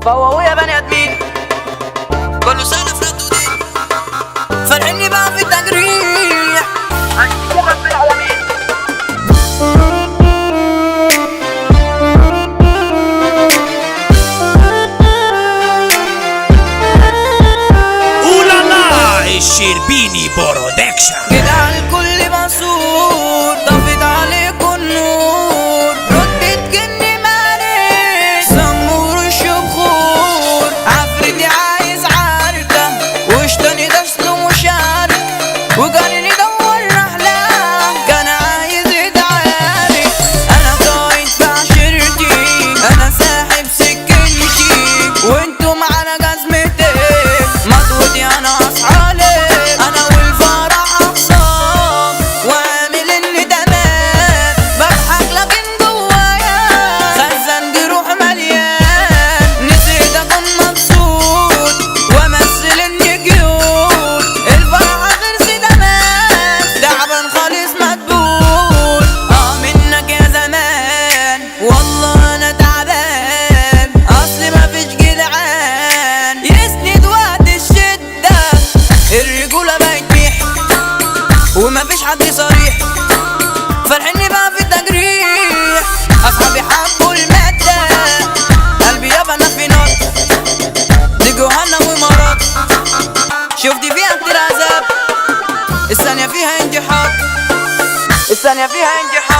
فوقوا يا بني ادمين كله سنة في ردودين فالحني بقى في التجريح هنشوفك في العالمين. اولالا الشربيني برودكشن كده على الكل منصور طفت عليكم النور ردت جني مالي سمور الشبخور عفريتي عايز عاركة واشتاني دسله مشارك وجاني يدور رحلة كان عايز يدعالي انا قايد في عشيرتي انا ساحب سكنتي وانتم على جزمتي مضغوطي انا اصحالي انا والفرح اخصام وعامل اللي تمام بضحك لكن جوايا خزن جروح مليان نسيت اكون مبسوط وامثل اني كيوت الفرحة غير زمان تعبان خالص مدبوط منك يا زمان والله انا تعبان اصلي مفيش جدعان يسند وقت الشدة الرجولة بقت بيح ومفيش حد صريح فالحني بقى في التجريح اصحابي حبوا المادة قلبي يابا انا في نار دي جهنم ومرض شفت فيها كتير عذاب الثانية فيها انتحار الثانية فيها انتحار